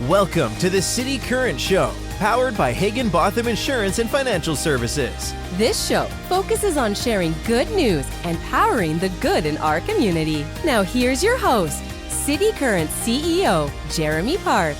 Welcome to the City Current Show, powered by Higginbotham Insurance and Financial Services. This show focuses on sharing good news and powering the good in our community. Now here's your host, cityCURRENT CEO, Jeremy Park.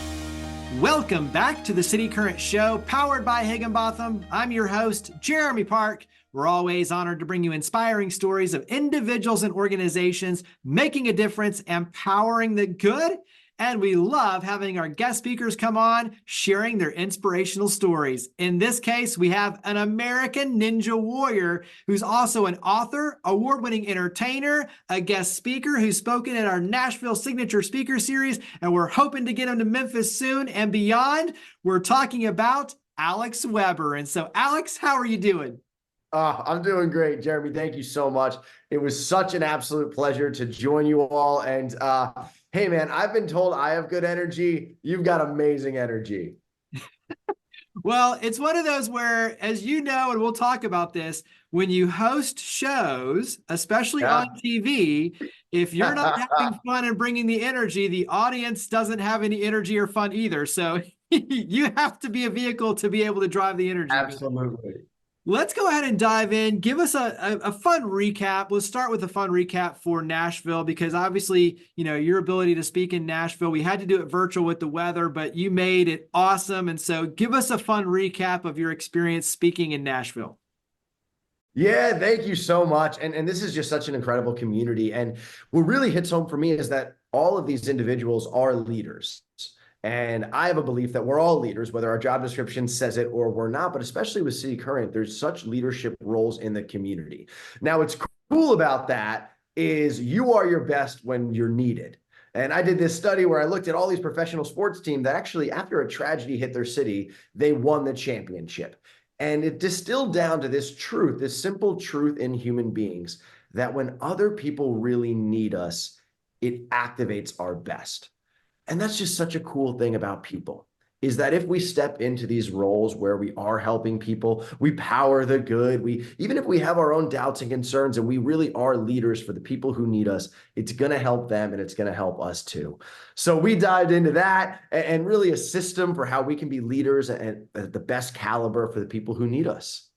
Welcome back to the cityCURRENT Show, powered by Higginbotham. I'm your host, Jeremy Park. We're always honored to bring you inspiring stories of individuals and organizations making a difference, empowering the good. And we love having our guest speakers come on, sharing their inspirational stories. In this case, we have an American Ninja Warrior who's also an author, award-winning entertainer, a guest speaker who's spoken at our Nashville Signature Speaker Series, and we're hoping to get him to Memphis soon and beyond. We're talking about Alex Weber. And so, Alex, how are you doing? I'm doing great, Jeremy. Thank you so much. It was such an absolute pleasure to join you all. And hey, man, I've been told I have good energy. You've got amazing energy. Well, it's one of those where, as you know, and we'll talk about this, when you host shows, especially on TV, if you're not having fun and bringing the energy, the audience doesn't have any energy or fun either. So you have to be a vehicle to be able to drive the energy. Absolutely. Let's go ahead and dive in. Give us a fun recap. Let's start with a fun recap for Nashville, because obviously, you know, your ability to speak in Nashville, we had to do it virtual with the weather, but you made it awesome. And so give us a fun recap of your experience speaking in Nashville. Yeah, thank you so much. And this is just such an incredible community. And what really hits home for me is that all of these individuals are leaders. And I have a belief that we're all leaders, whether our job description says it or we're not, but especially with cityCURRENT, there's such leadership roles in the community. Now, what's cool about that is you are your best when you're needed. And I did this study where I looked at all these professional sports teams that actually, after a tragedy hit their city, they won the championship. And it distilled down to this truth, this simple truth in human beings, that when other people really need us, it activates our best. And that's just such a cool thing about people, is that if we step into these roles where we are helping people, we power the good, even if we have our own doubts and concerns and we really are leaders for the people who need us, it's going to help them and it's going to help us too. So we dived into that and really a system for how we can be leaders at the best caliber for the people who need us.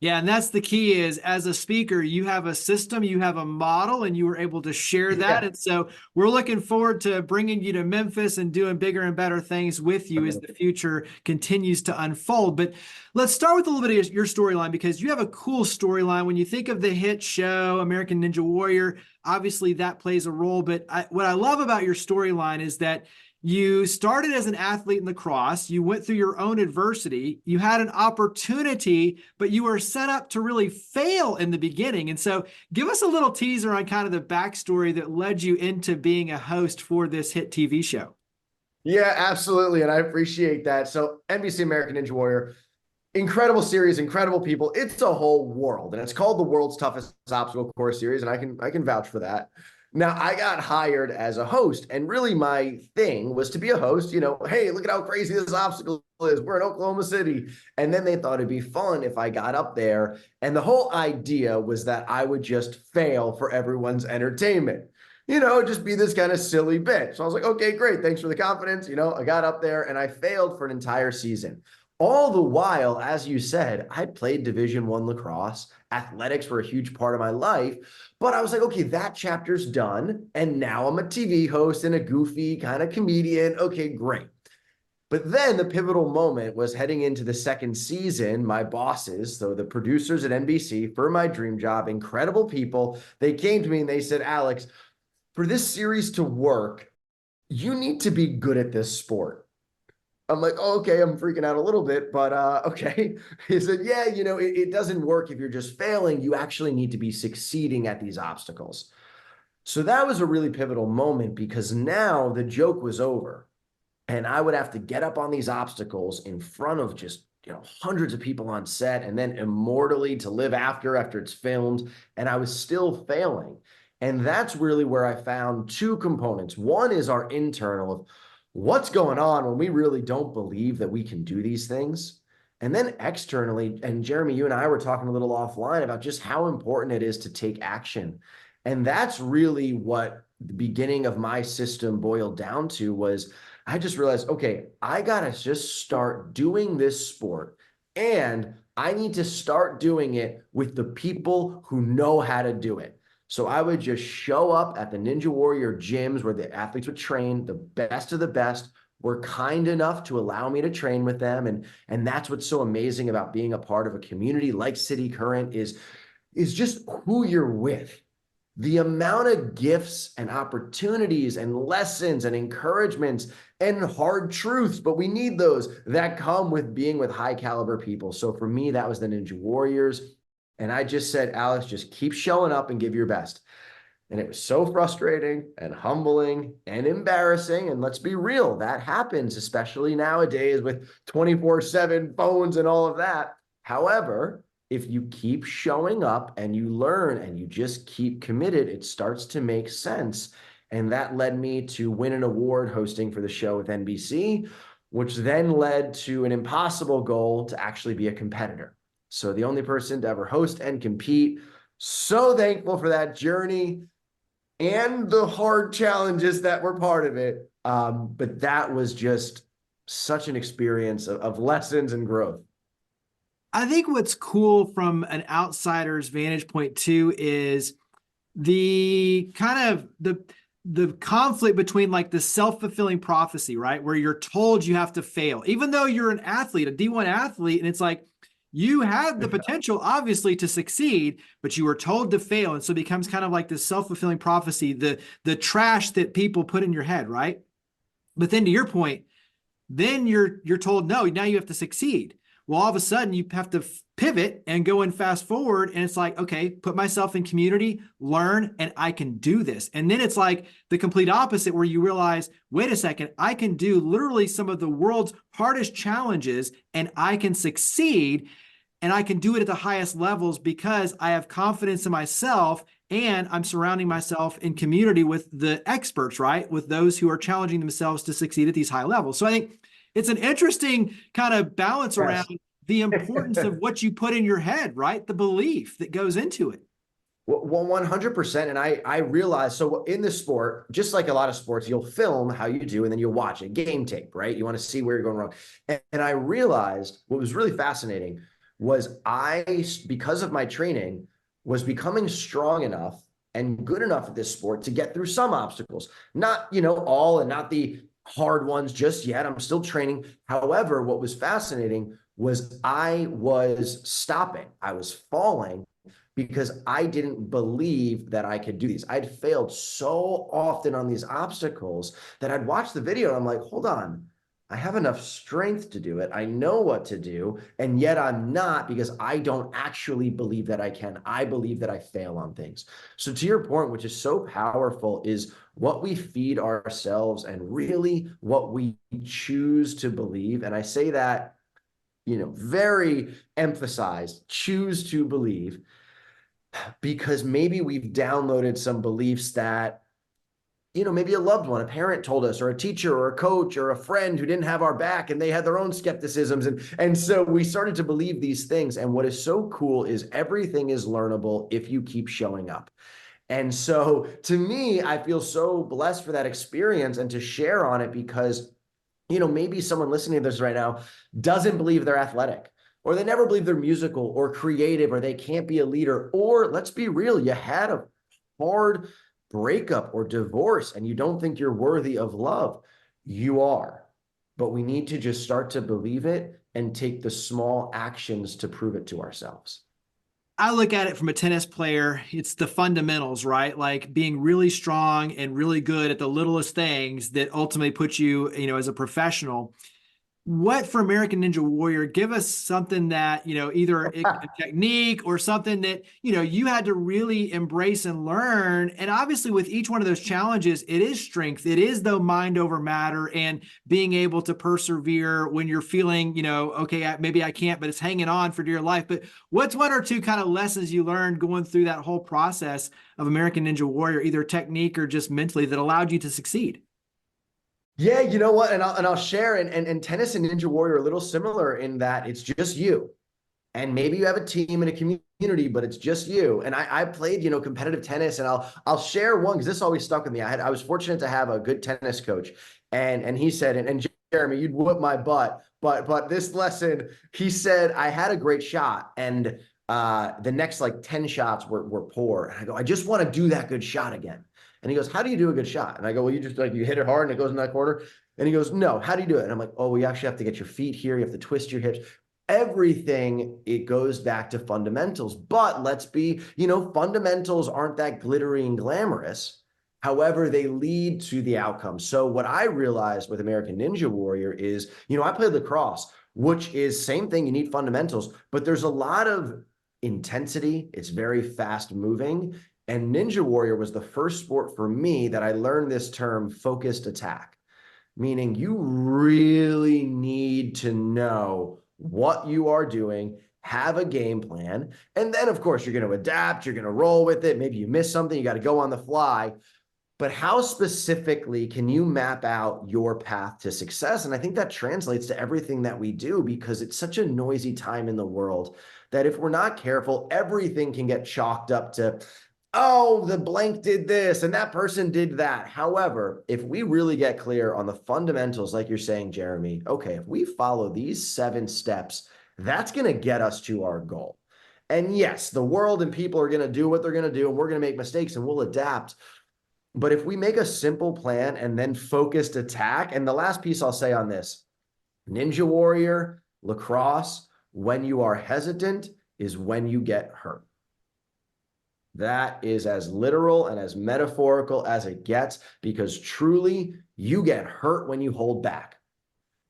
Yeah, and that's the key is, as a speaker, you have a system, you have a model, and you were able to share that. And so we're looking forward to bringing you to Memphis and doing bigger and better things with you as the future continues to unfold. But let's start with a little bit of your storyline, because you have a cool storyline. When you think of the hit show, American Ninja Warrior, obviously that plays a role. But what I love about your storyline is that you started as an athlete in lacrosse. You went through your own adversity. You had an opportunity, but you were set up to really fail in the beginning. And so give us a little teaser on kind of the backstory that led you into being a host for this hit TV show. Yeah, absolutely. And I appreciate that. So NBC American Ninja Warrior, incredible series, incredible people. It's a whole world, and it's called the world's toughest obstacle course series. And I can vouch for that. Now, I got hired as a host, and really my thing was to be a host, you know, hey, look at how crazy this obstacle is. We're in Oklahoma City. And then they thought it'd be fun if I got up there. And the whole idea was that I would just fail for everyone's entertainment, you know, just be this kind of silly bit. So I was like, okay, great. Thanks for the confidence. You know, I got up there and I failed for an entire season. All the while, as you said, I played Division I lacrosse. Athletics were a huge part of my life. But I was like, okay, that chapter's done. And now I'm a TV host and a goofy kind of comedian. Okay, great. But then the pivotal moment was heading into the second season. My bosses, so the producers at NBC, for my dream job, incredible people, they came to me and they said, Alex, for this series to work, you need to be good at this sport. I'm like, oh, okay, I'm freaking out a little bit, but okay. He said, yeah, you know, it doesn't work if you're just failing. You actually need to be succeeding at these obstacles. So that was a really pivotal moment, because now the joke was over and I would have to get up on these obstacles in front of just, you know, hundreds of people on set, and then immortally to live after it's filmed. And I was still failing. And that's really where I found two components. One is our internal of what's going on when we really don't believe that we can do these things. And then externally, and Jeremy, you and I were talking a little offline about just how important it is to take action. And that's really what the beginning of my system boiled down to was, I just realized, okay, I gotta just start doing this sport, and I need to start doing it with the people who know how to do it. So I would just show up at the Ninja Warrior gyms where the athletes would train. The best of the best were kind enough to allow me to train with them. And that's what's so amazing about being a part of a community like cityCURRENT is just who you're with. The amount of gifts and opportunities and lessons and encouragements and hard truths, but we need those that come with being with high caliber people. So for me, that was the Ninja Warriors. And I just said, Alex, just keep showing up and give your best. And it was so frustrating and humbling and embarrassing. And let's be real, that happens, especially nowadays with 24/7 phones and all of that. However, if you keep showing up and you learn and you just keep committed, it starts to make sense. And that led me to win an award hosting for the show with NBC, which then led to an impossible goal to actually be a competitor. So the only person to ever host and compete. So thankful for that journey and the hard challenges that were part of it. But that was just such an experience of lessons and growth. I think what's cool from an outsider's vantage point too is the kind of the conflict between like the self-fulfilling prophecy, right? Where you're told you have to fail, even though you're an athlete, a D1 athlete, and it's like you had the potential obviously to succeed, but you were told to fail. And so it becomes kind of like this self-fulfilling prophecy, the trash that people put in your head, right? But then to your point, then you're told, no, now you have to succeed. Well, all of a sudden you have to pivot and go and fast forward. And it's like, okay, put myself in community, learn, and I can do this. And then it's like the complete opposite where you realize, wait a second, I can do literally some of the world's hardest challenges and I can succeed, and I can do it at the highest levels because I have confidence in myself and I'm surrounding myself in community with the experts, right? With those who are challenging themselves to succeed at these high levels. So I think it's an interesting kind of balance around the importance of what you put in your head, right? The belief that goes into it. Well, 100%. And I realized, so in this sport, just like a lot of sports, you'll film how you do, and then you'll watch it, game tape, right? You want to see where you're going wrong. And I realized what was really fascinating was because of my training, was becoming strong enough and good enough at this sport to get through some obstacles, not, all, and not the hard ones just yet. I'm still training. However, what was fascinating was I was stopping. I was falling because I didn't believe that I could do these. I'd failed so often on these obstacles that I'd watch the video and I'm like, hold on, I have enough strength to do it. I know what to do. And yet I'm not, because I don't actually believe that I can. I believe that I fail on things. So to your point, which is so powerful, is what we feed ourselves and really what we choose to believe. And I say that, very emphasized, choose to believe, because maybe we've downloaded some beliefs that, maybe a loved one, a parent told us, or a teacher or a coach or a friend who didn't have our back and they had their own skepticisms. And so we started to believe these things. And what is so cool is everything is learnable if you keep showing up. And so to me, I feel so blessed for that experience and to share on it because, maybe someone listening to this right now doesn't believe they're athletic, or they never believe they're musical or creative, or they can't be a leader, or let's be real, you had a hard breakup or divorce and you don't think you're worthy of love. You are, but we need to just start to believe it and take the small actions to prove it to ourselves. I look at it from a tennis player. It's the fundamentals, right? Like being really strong and really good at the littlest things that ultimately put you, as a professional. What for American Ninja Warrior, give us something that, either a technique or something that, you had to really embrace and learn. And obviously with each one of those challenges, it is strength. It is the mind over matter and being able to persevere when you're feeling, okay, maybe I can't, but it's hanging on for dear life. But what's one or two kind of lessons you learned going through that whole process of American Ninja Warrior, either technique or just mentally, that allowed you to succeed? Yeah, you know what? And I'll share, and tennis and Ninja Warrior are a little similar in that it's just you. And maybe you have a team and a community, but it's just you. And I played, competitive tennis, and I'll share one because this always stuck with me. I was fortunate to have a good tennis coach, and he said, and Jeremy, you'd whoop my butt, but this lesson, he said, I had a great shot, and the next like 10 shots were poor. And I go, I just want to do that good shot again. And he goes, how do you do a good shot? And I go, well, you just you hit it hard and it goes in that corner. And he goes, no, how do you do it? And I'm like, oh, well, you actually have to get your feet here. You have to twist your hips. Everything, it goes back to fundamentals. But let's be, fundamentals aren't that glittery and glamorous. However, they lead to the outcome. So what I realized with American Ninja Warrior is, I played lacrosse, which is same thing. You need fundamentals, but there's a lot of intensity. It's very fast moving. And Ninja Warrior was the first sport for me that I learned this term focused attack, meaning you really need to know what you are doing, have a game plan, and then of course you're going to adapt, you're going to roll with it. Maybe you miss something, you got to go on the fly. But how specifically can you map out your path to success? And I think that translates to everything that we do, because it's such a noisy time in the world that if we're not careful, everything can get chalked up to, oh, the blank did this and that person did that. However, if we really get clear on the fundamentals, like you're saying, Jeremy, okay, if we follow these 7 steps, that's going to get us to our goal. And yes, the world and people are going to do what they're going to do, and we're going to make mistakes and we'll adapt. But if we make a simple plan and then focused attack, and the last piece I'll say on this, Ninja Warrior, lacrosse, when you are hesitant is when you get hurt. That is as literal and as metaphorical as it gets, because truly you get hurt when you hold back.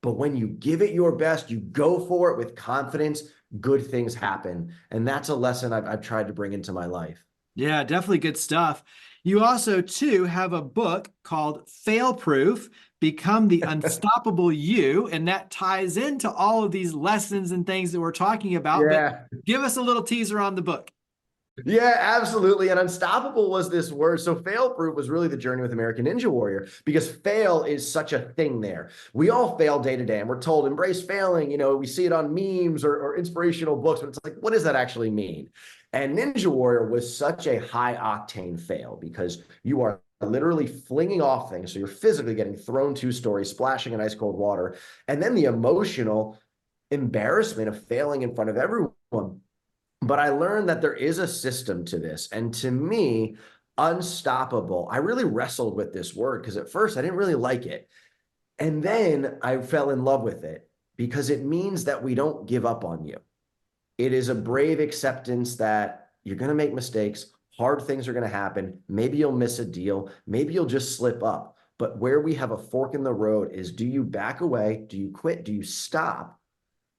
But when you give it your best, you go for it with confidence, good things happen. And that's a lesson I've tried to bring into my life. Yeah, definitely good stuff. You also, too, have a book called Fail Proof, Become the Unstoppable You, and that ties into all of these lessons and things that we're talking about. Yeah. But give us a little teaser on the book. Yeah, absolutely. And unstoppable was this word. So fail proof was really the journey with American Ninja Warrior, because fail is such a thing there. We all fail day to day, and we're told embrace failing. We see it on memes or inspirational books, but it's like, what does that actually mean? And Ninja Warrior was such a high octane fail, because you are literally flinging off things. So you're physically getting thrown 2 stories, splashing in ice cold water, and then the emotional embarrassment of failing in front of everyone. But I learned that there is a system to this. And to me, unstoppable, I really wrestled with this word, because at first I didn't really like it. And then I fell in love with it, because it means that we don't give up on you. It is a brave acceptance that you're going to make mistakes. Hard things are going to happen. Maybe you'll miss a deal. Maybe you'll just slip up. But where we have a fork in the road is, do you back away? Do you quit? Do you stop?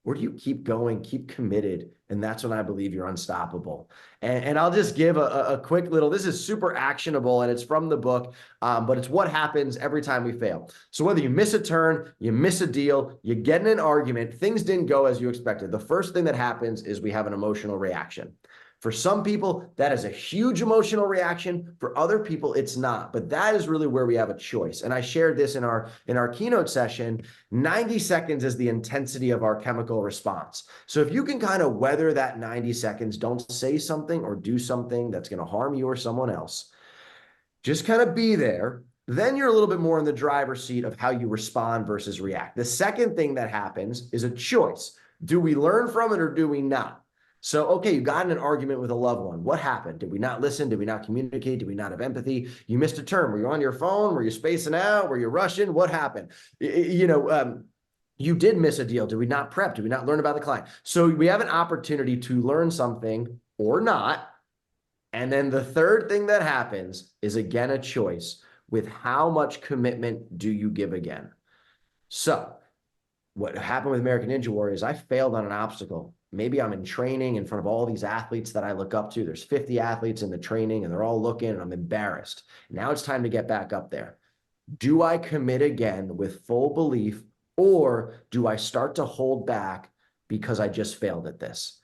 Or do you keep going, keep committed? And that's when I believe you're unstoppable. And I'll just give a quick little, this is super actionable, and it's from the book, but it's what happens every time we fail. So whether you miss a turn, you miss a deal, you get in an argument, things didn't go as you expected, the first thing that happens is we have an emotional reaction. For some people, that is a huge emotional reaction. For other people, it's not. But that is really where we have a choice. And I shared this in our keynote session. 90 seconds is the intensity of our chemical response. So if you can kind of weather that 90 seconds, don't say something or do something that's going to harm you or someone else. Just kind of be there. Then you're a little bit more in the driver's seat of how you respond versus react. The second thing that happens is a choice. Do we learn from it or do we not? So, okay, you got in an argument with a loved one. What happened? Did we not listen? Did we not communicate? Did we not have empathy? You missed a turn. Were you on your phone? Were you spacing out? Were you rushing? What happened? You did miss a deal. Did we not prep? Did we not learn about the client? So we have an opportunity to learn something or not. And then the third thing that happens is, again, a choice with how much commitment do you give again? So what happened with American Ninja Warrior is I failed on an obstacle. Maybe I'm in training in front of all these athletes that I look up to. There's 50 athletes in the training and they're all looking, and I'm embarrassed. Now it's time to get back up there. Do I commit again with full belief, or do I start to hold back because I just failed at this?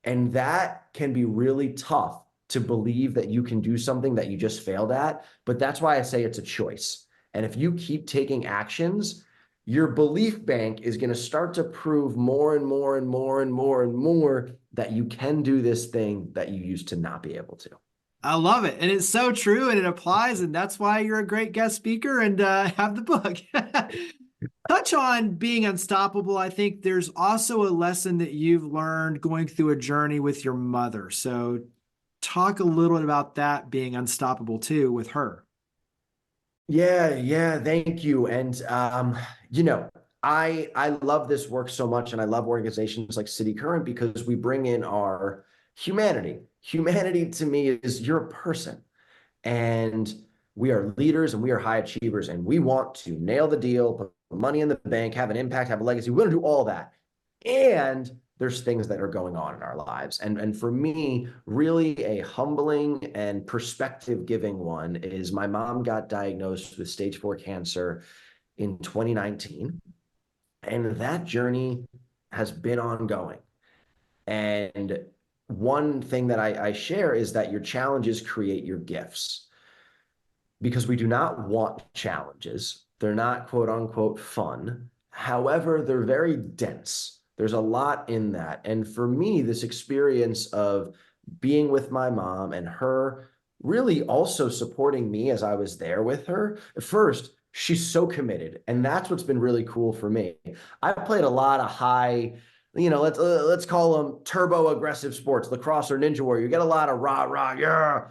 And that can be really tough to believe that you can do something that you just failed at. But that's why I say it's a choice. And if you keep taking actions, your belief bank is going to start to prove more and more and more and more and more that you can do this thing that you used to not be able to. I love it. And it's so true and it applies. And that's why you're a great guest speaker and have the book. Touch on being unstoppable. I think there's also a lesson that you've learned going through a journey with your mother. So talk a little bit about that being unstoppable too with her. Yeah, thank you. And I love this work so much, and I love organizations like cityCURRENT because we bring in our humanity. Humanity to me is you're a person, and we are leaders and we are high achievers, and we want to nail the deal, put money in the bank, have an impact, have a legacy. We want to do all that. And there's things that are going on in our lives. And for me, really a humbling and perspective giving one is my mom got diagnosed with stage 4 cancer in 2019. And that journey has been ongoing. And one thing that I share is that your challenges create your gifts, because we do not want challenges. They're not quote unquote fun. However, they're very dense. There's a lot in that. And for me, this experience of being with my mom and her really also supporting me as I was there with her. First, she's so committed. And that's what's been really cool for me. I played a lot of high, let's call them turbo aggressive sports, lacrosse or ninja warrior. You get a lot of rah, yeah.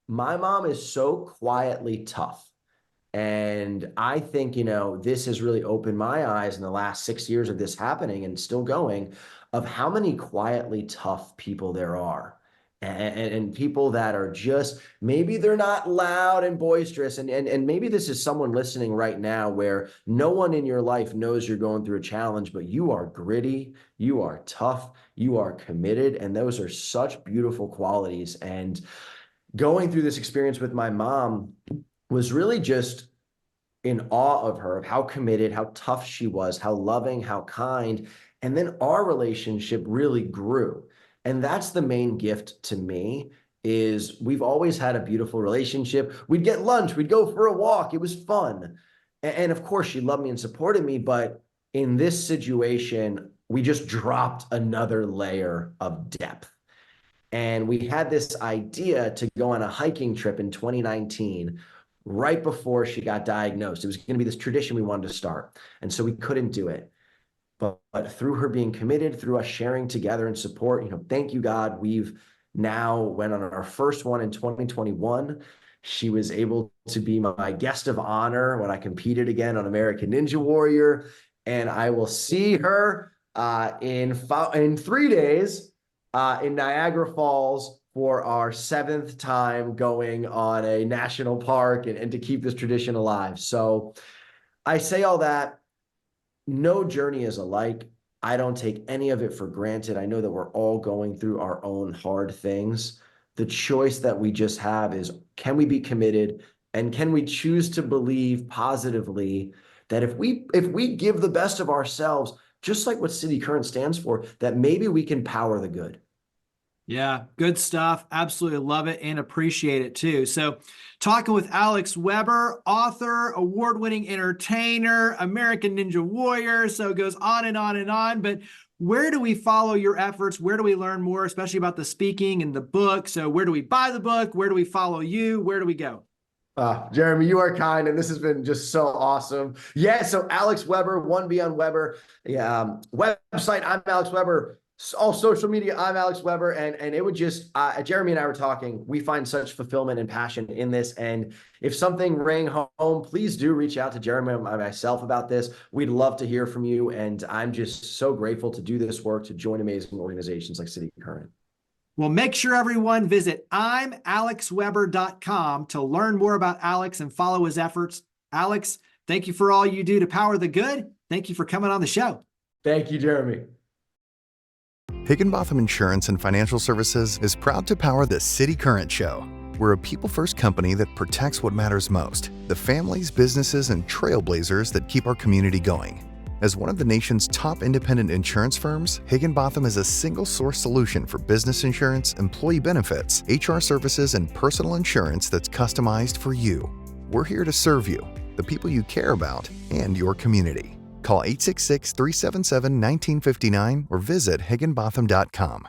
My mom is so quietly tough. And I think, this has really opened my eyes in the last 6 years of this happening and still going, of how many quietly tough people there are. And people that are just, maybe they're not loud and boisterous. And maybe this is someone listening right now where no one in your life knows you're going through a challenge, but you are gritty, you are tough, you are committed. And those are such beautiful qualities. And going through this experience with my mom was really just in awe of her, of how committed, how tough she was, how loving, how kind. And then our relationship really grew. And that's the main gift to me, is we've always had a beautiful relationship. We'd get lunch, we'd go for a walk. It was fun. And of course, she loved me and supported me. But in this situation, we just dropped another layer of depth. And we had this idea to go on a hiking trip in 2019, right before she got diagnosed. It was going to be this tradition we wanted to start. And so we couldn't do it. But through her being committed, through us sharing together and support, thank you, God, we've now went on our first one in 2021. She was able to be my guest of honor when I competed again on American Ninja Warrior. And I will see her in 3 days in Niagara Falls for our 7th time going on a national park and to keep this tradition alive. So I say all that, no journey is alike. I don't take any of it for granted. I know that we're all going through our own hard things. The choice that we just have is, can we be committed, and can we choose to believe positively that if we give the best of ourselves, just like what cityCURRENT stands for, that maybe we can power the good. Yeah, good stuff. Absolutely love it and appreciate it too. So talking with Alex Weber, author, award-winning entertainer, American Ninja Warrior. So it goes on and on and on. But where do we follow your efforts? Where do we learn more, especially about the speaking and the book? So where do we buy the book? Where do we follow you? Where do we go? Jeremy, you are kind, and this has been just so awesome. Yeah, so Alex Weber, 1B on Weber. Yeah, website, I'm Alex Weber. All social media, I'm Alex Weber, and it would just, Jeremy and I were talking, we find such fulfillment and passion in this, and if something rang home, please do reach out to Jeremy and myself about this. We'd love to hear from you, and I'm just so grateful to do this work, to join amazing organizations like cityCURRENT. Well, make sure everyone visit I'mAlexWeber.com to learn more about Alex and follow his efforts. Alex, thank you for all you do to power the good. Thank you for coming on the show. Thank you, Jeremy. Higginbotham Insurance and Financial Services is proud to power the cityCURRENT Show. We're a people-first company that protects what matters most, the families, businesses, and trailblazers that keep our community going. As one of the nation's top independent insurance firms, Higginbotham is a single-source solution for business insurance, employee benefits, HR services, and personal insurance that's customized for you. We're here to serve you, the people you care about, and your community. Call 866-377-1959 or visit higginbotham.com.